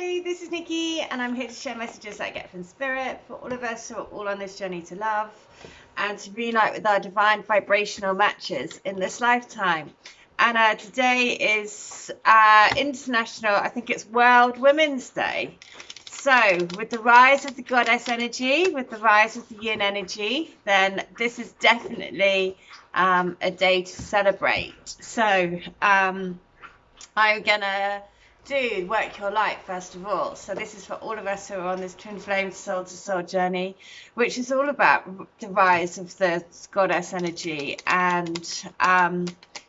Hi, this is Nikki, and I'm here to share messages I get from Spirit for all of us who are all on this journey to love and to reunite with our divine vibrational matches in this lifetime. And today is International, I think it's World Women's Day. So, with the rise of the goddess energy, with the rise of the yin energy, then this is definitely a day to celebrate. So, I'm gonna do work your light first of all. So this is for all of us who are on this twin flame soul to soul journey, which is all about the rise of the goddess energy and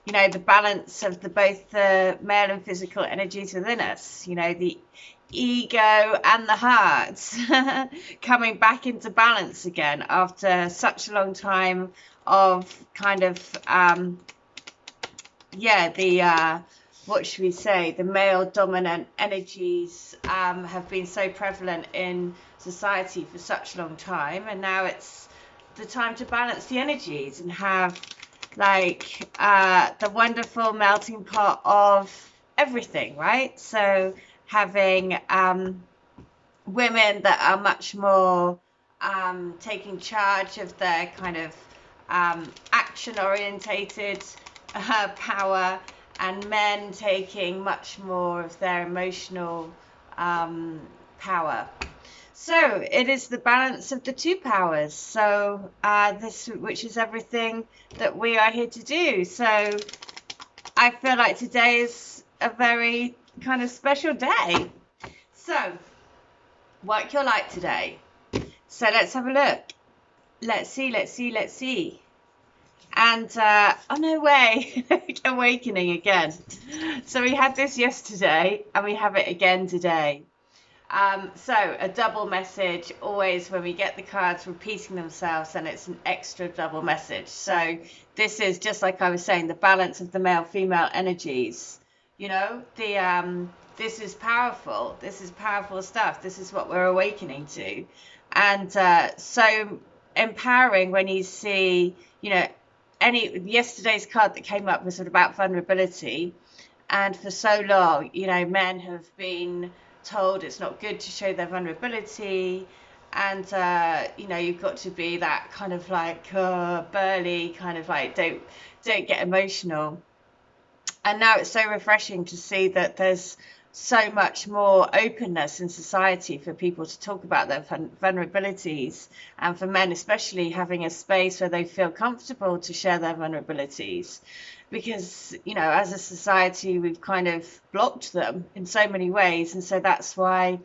you know, the balance of both the male and physical energies within us, you know, the ego and the heart coming back into balance again after such a long time of kind of what should we say, the male dominant energies have been so prevalent in society for such a long time, and now it's the time to balance the energies and have like the wonderful melting pot of everything, right? So having women that are much more taking charge of their kind of action orientated power, and men taking much more of their emotional power. So it is the balance of the two powers. So which is everything that we are here to do. So I feel like today is a very kind of special day. So work your light today. So let's have a look. Let's see. And oh no way, awakening again. So we had this yesterday and we have it again today. So a double message always when we get the cards repeating themselves, and it's an extra double message. So this is just like I was saying, the balance of the male female energies, you know, this is powerful. This is powerful stuff. This is what we're awakening to. And so empowering when you see, you know, yesterday's card that came up was sort of about vulnerability, and for so long, you know, men have been told it's not good to show their vulnerability, and you know, you've got to be that kind of like burly kind of like don't get emotional. And now it's so refreshing to see that there's so much more openness in society for people to talk about their vulnerabilities, and for men especially having a space where they feel comfortable to share their vulnerabilities, because, you know, as a society we've kind of blocked them in so many ways. And so that's why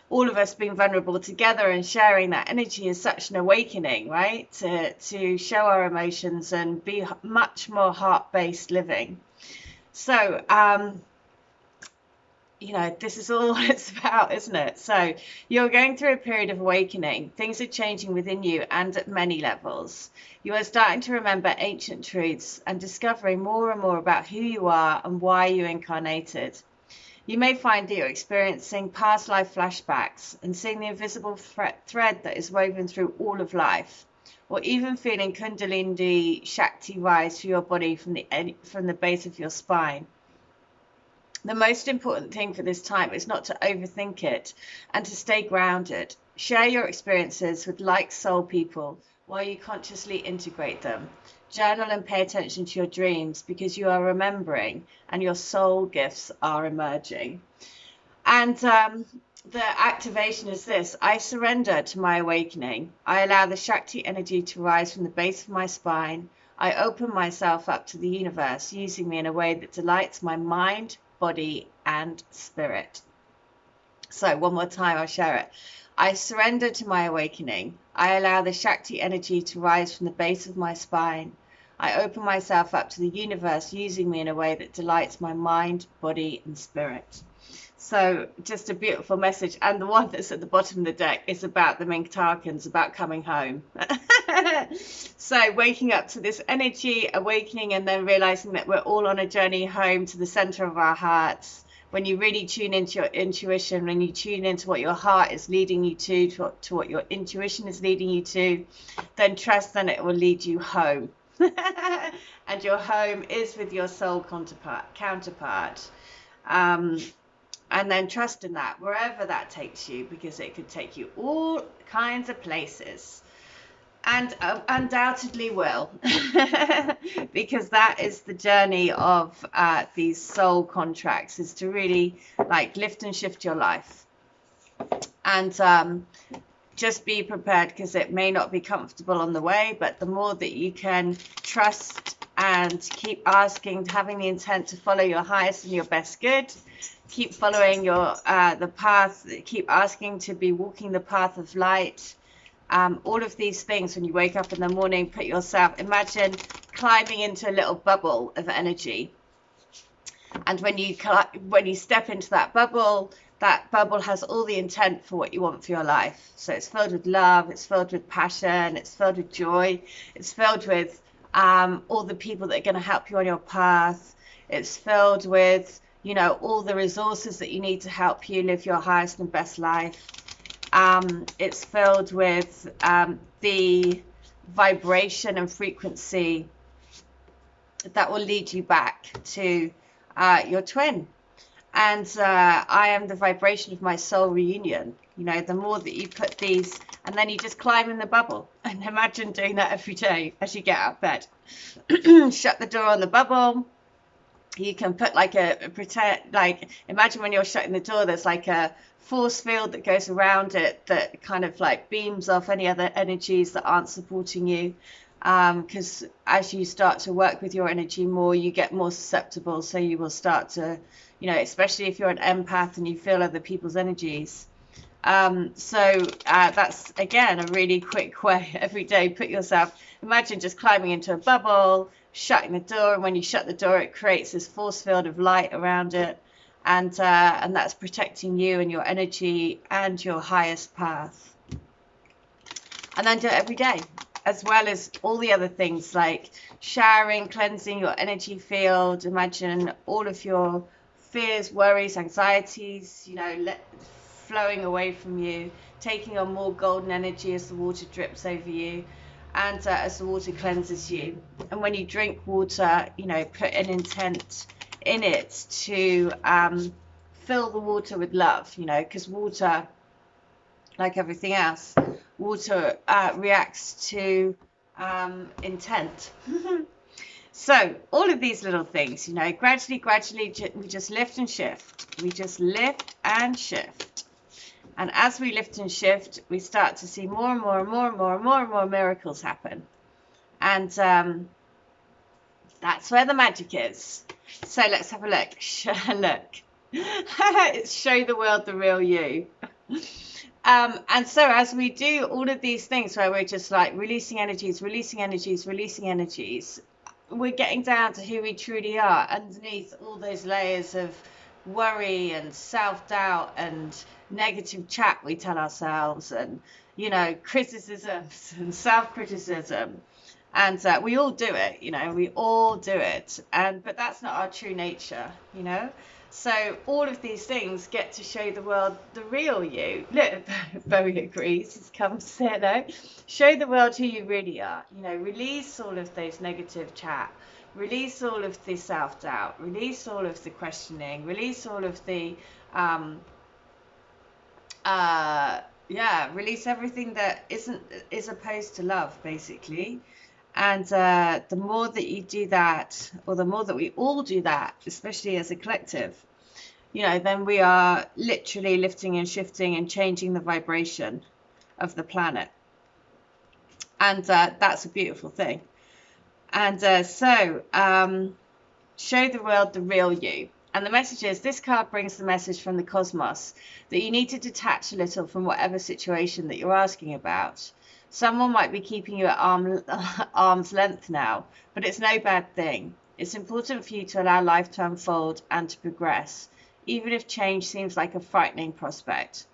all of us being vulnerable together and sharing that energy is such an awakening, right? To show our emotions and be much more heart-based living. So you know, this is all it's about, isn't it? So you're going through a period of awakening. Things are changing within you and at many levels. You are starting to remember ancient truths and discovering more and more about who you are and why you incarnated. You may find that you're experiencing past life flashbacks and seeing the invisible thread that is woven through all of life, or even feeling Kundalini Shakti rise through your body from the base of your spine. The most important thing for this time is not to overthink it and to stay grounded. Share your experiences with like soul people while you consciously integrate them. Journal and pay attention to your dreams, because you are remembering and your soul gifts are emerging. And the activation is this: I surrender to my awakening. I allow the Shakti energy to rise from the base of my spine. I open myself up to the universe, using me in a way that delights my mind, body and spirit. So one more time, I'll share it. I surrender to my awakening. I allow the Shakti energy to rise from the base of my spine. I open myself up to the universe, using me in a way that delights my mind, body and spirit. So just a beautiful message. And the one that's at the bottom of the deck is about the Minktarkans, about coming home. So waking up to this energy, awakening, and then realizing that we're all on a journey home to the center of our hearts. When you really tune into your intuition, when you tune into what your heart is leading you to what your intuition is leading you to, then trust that it will lead you home. And your home is with your soul counterpart. And then trust in that, wherever that takes you, because it could take you all kinds of places. And undoubtedly will, because that is the journey of these soul contracts, is to really like lift and shift your life. And just be prepared, because it may not be comfortable on the way, but the more that you can trust and keep asking, having the intent to follow your highest and your best good, keep following your the path, keep asking to be walking the path of light. All of these things, when you wake up in the morning, put yourself, imagine climbing into a little bubble of energy. And when you step into that bubble has all the intent for what you want for your life. So it's filled with love, it's filled with passion, it's filled with joy, it's filled with all the people that are going to help you on your path. It's filled with, you know, all the resources that you need to help you live your highest and best life. It's filled with the vibration and frequency that will lead you back to your twin. And I am the vibration of my soul reunion. You know, the more that you put these, and then you just climb in the bubble. And imagine doing that every day as you get out of bed. Shut the door on the bubble. You can put like imagine when you're shutting the door, there's like a force field that goes around it that kind of like beams off any other energies that aren't supporting you. Because as you start to work with your energy more, you get more susceptible. So you will start to, you know, especially if you're an empath and you feel other people's energies. So that's, again, a really quick way every day. Put yourself, imagine just climbing into a bubble, shutting the door. And when you shut the door, it creates this force field of light around it. And that's protecting you and your energy and your highest path. And then do it every day, as well as all the other things like showering, cleansing your energy field. Imagine all of your fears, worries, anxieties, you know, flowing away from you, taking on more golden energy as the water drips over you, and as the water cleanses you. And when you drink water, you know, put an intent in it to fill the water with love, you know, because water, like everything else, water reacts to intent. So all of these little things, you know, gradually, we just lift and shift. We just lift and shift. And as we lift and shift, we start to see more and more and more and more and more and more miracles happen. And that's where the magic is. So let's have a look. Look. It's show the world the real you. And so as we do all of these things where we're just like releasing energies, we're getting down to who we truly are underneath all those layers of worry and self-doubt and negative chat we tell ourselves, and, you know, criticisms and self-criticism. And we all do it, you know, we all do it. But that's not our true nature, you know. So all of these things get to show the world the real you. Look, Bowie agrees. He's come to say no. Show the world who you really are. You know, release all of those negative chat. Release all of the self-doubt. Release all of the questioning. Release all of the, release everything that is opposed to love, basically. And the more that you do that, or the more that we all do that, especially as a collective, you know, then we are literally lifting and shifting and changing the vibration of the planet. And that's a beautiful thing. And so show the world the real you. And the message is, this card brings the message from the cosmos that you need to detach a little from whatever situation that you're asking about. Someone might be keeping you at arm's length now, but it's no bad thing. It's important for you to allow life to unfold and to progress, even if change seems like a frightening prospect.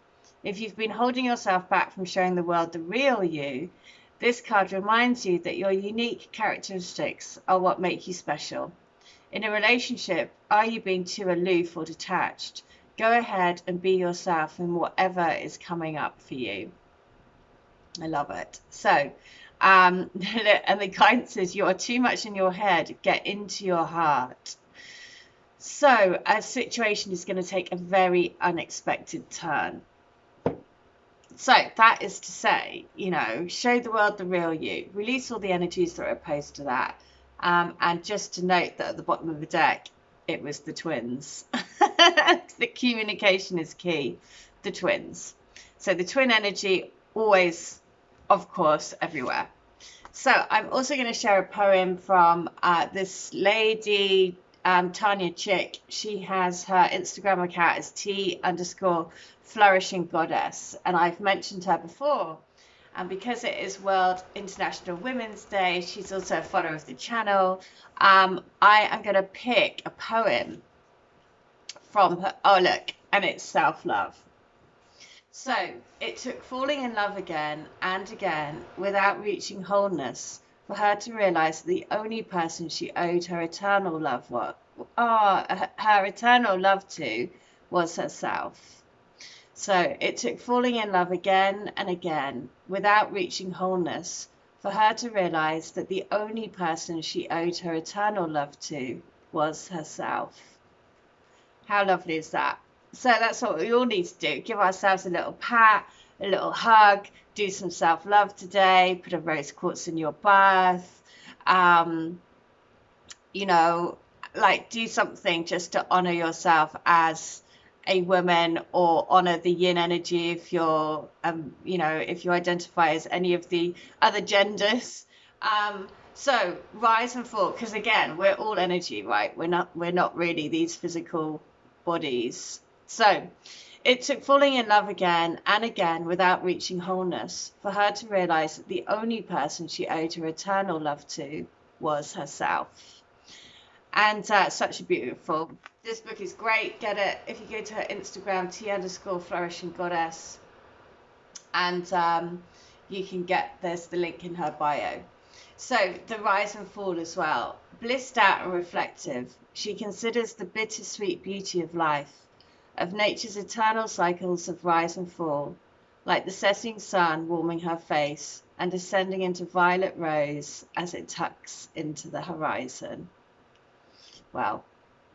If you've been holding yourself back from showing the world the real you, this card reminds you that your unique characteristics are what make you special. In a relationship, are you being too aloof or detached? Go ahead and be yourself in whatever is coming up for you. I love it. So, and the guidance is, you are too much in your head. Get into your heart. So a situation is going to take a very unexpected turn. So that is to say, you know, show the world the real you, release all the energies that are opposed to that. And just to note that at the bottom of the deck, it was the twins. The communication is key, the twins. So the twin energy always, of course, everywhere. So I'm also going to share a poem from this lady, Tanya Chick. She has her Instagram account as T_flourishing goddess, and I've mentioned her before. And because it is World International Women's Day, she's also a follower of the channel. I am going to pick a poem from her. Oh, look, and it's self-love. So it took falling in love again and again without reaching wholeness for her to realize that the only person she owed her eternal love to was herself. So it took falling in love again and again without reaching wholeness for her to realize that the only person she owed her eternal love to was herself. How lovely is that? So that's what we all need to do. Give ourselves a little pat, a little hug, do some self-love today, put a rose quartz in your bath, you know, like do something just to honor yourself as a woman, or honor the yin energy if you're, you know, if you identify as any of the other genders. So rise and fall, because again, we're all energy, right? We're not really these physical bodies. So it took falling in love again and again without reaching wholeness for her to realize that the only person she owed her eternal love to was herself. And such a beautiful. This book is great. Get it if you go to her Instagram, T_flourishing goddess, and you can get, there's the link in her bio. So the rise and fall as well. Blissed out and reflective, she considers the bittersweet beauty of life, of nature's eternal cycles of rise and fall, like the setting sun warming her face and descending into violet rose as it tucks into the horizon. Well,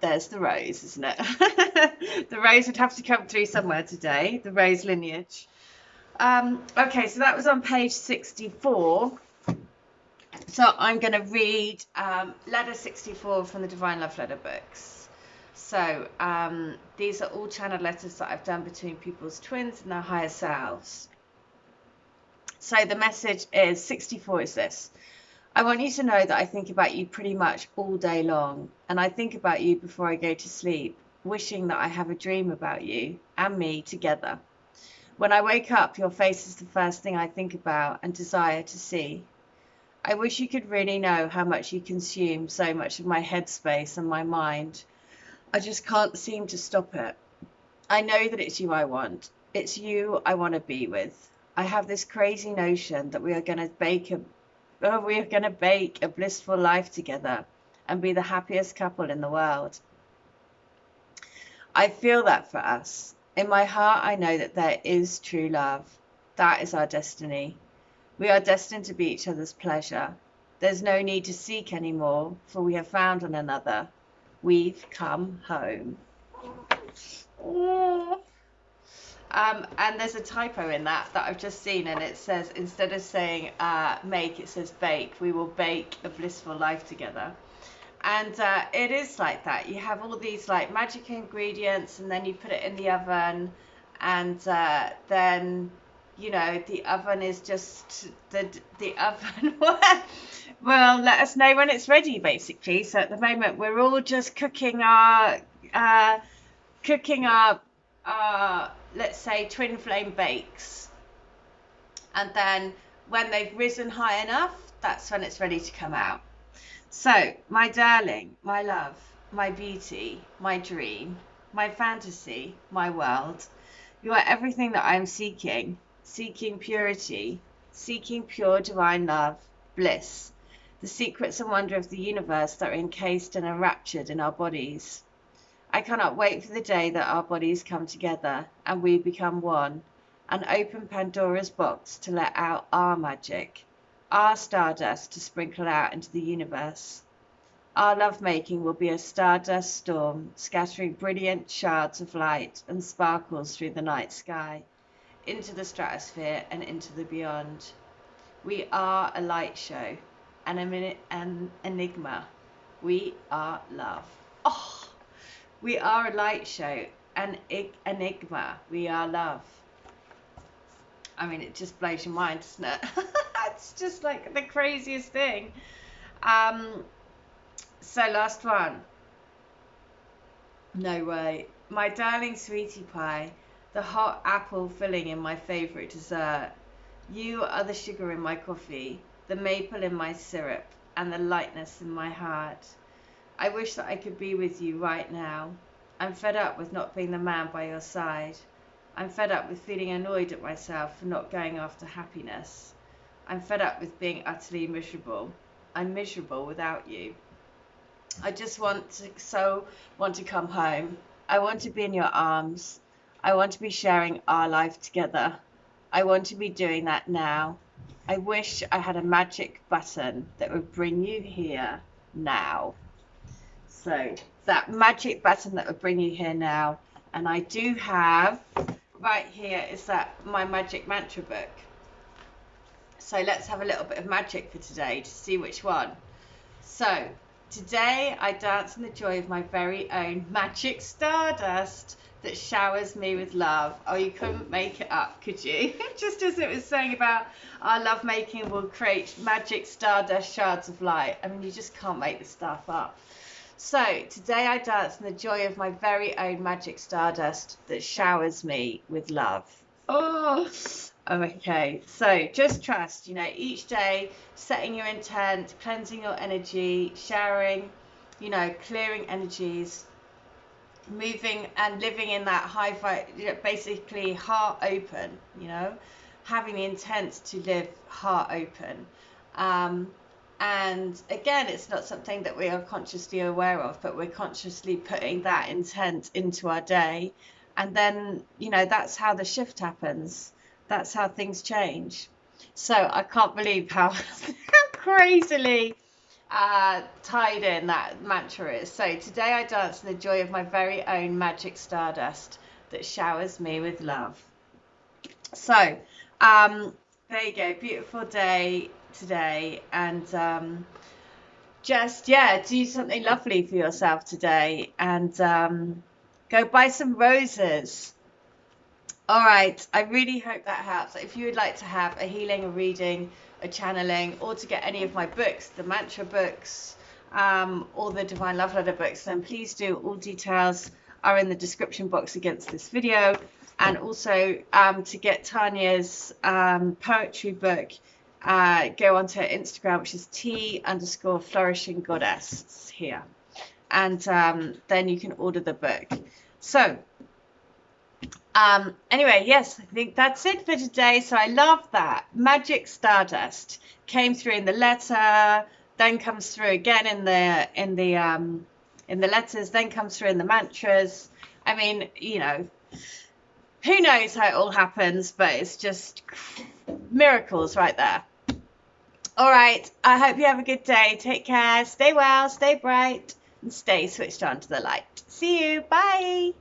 there's the rose, isn't it? The rose would have to come through somewhere today, the rose lineage. Okay, so that was on page 64. So I'm going to read letter 64 from the Divine Love Letter books. So these are all channeled letters that I've done between people's twins and their higher selves. So the message is 64 is this. I want you to know that I think about you pretty much all day long, and I think about you before I go to sleep, wishing that I have a dream about you and me together. When I wake up, your face is the first thing I think about and desire to see. I wish you could really know how much you consume so much of my headspace and my mind. I just can't seem to stop it. I know that it's you I want. It's you I want to be with. I have this crazy notion that we are going to bake a blissful life together and be the happiest couple in the world. I feel that for us. In my heart, I know that there is true love. That is our destiny. We are destined to be each other's pleasure. There's no need to seek anymore, for we have found one another. We've come home. And there's a typo in that I've just seen, and it says, instead of saying make, it says bake. We will bake a blissful life together. And it is like that. You have all these like magic ingredients, and then you put it in the oven, and then, you know, the oven is just the oven will let us know when it's ready, basically. So at the moment we're all just cooking our let's say twin flame bakes, and then when they've risen high enough, that's when it's ready to come out. So my darling, my love, my beauty, my dream, my fantasy, my world, you are everything that I am seeking purity, seeking pure divine love, bliss, the secrets and wonder of the universe that are encased and enraptured in our bodies. I cannot wait for the day that our bodies come together and we become one, and open Pandora's box to let out our magic, our stardust to sprinkle out into the universe. Our lovemaking will be a stardust storm, scattering brilliant shards of light and sparkles through the night sky, into the stratosphere and into the beyond. We are a light show, an enigma. We are love. Oh, we are a light show, an enigma. We are love. I mean, it just blows your mind, doesn't it? It's just like the craziest thing. So last one. No way. My darling sweetie pie, the hot apple filling in my favourite dessert. You are the sugar in my coffee, the maple in my syrup, and the lightness in my heart. I wish that I could be with you right now. I'm fed up with not being the man by your side. I'm fed up with feeling annoyed at myself for not going after happiness. I'm fed up with being utterly miserable. I'm miserable without you. I just want to come home. I want to be in your arms. I want to be sharing our life together. I want to be doing that now. I wish I had a magic button that would bring you here now. So that magic button that would bring you here now. And I do have right here is that my magic mantra book. So let's have a little bit of magic for today to see which one. So today I dance in the joy of my very own magic stardust that showers me with love. Oh, you couldn't make it up, could you? Just as it was saying about our lovemaking will create magic stardust shards of light. I mean, you just can't make this stuff up. So today I dance in the joy of my very own magic stardust that showers me with love. Oh, okay. So just trust, each day setting your intent, cleansing your energy, showering, clearing energies, moving and living in that basically heart open, having the intent to live heart open. And again, it's not something that we are consciously aware of, but we're consciously putting that intent into our day. And then, that's how the shift happens. That's how things change. So I can't believe how crazily tied in that mantra is. So today I dance in the joy of my very own magic stardust that showers me with love. So there you go. Beautiful day today. And just, do something lovely for yourself today. And go buy some roses. All right. I really hope that helps. If you would like to have a healing, a reading, a channeling, or to get any of my books, the mantra books, or the Divine Love Letter books, then please do. All details are in the description box against this video. And also to get Tanya's poetry book, go onto her Instagram, which is T_flourishing goddess here. And then you can order the book. So anyway, yes, I think that's it for today. So I love that. Magic Stardust came through in the letter, then comes through again in the letters, then comes through in the mantras. I mean, who knows how it all happens, but it's just miracles right there. All right. I hope you have a good day. Take care. Stay well, stay bright, and stay switched on to the light. See you. Bye.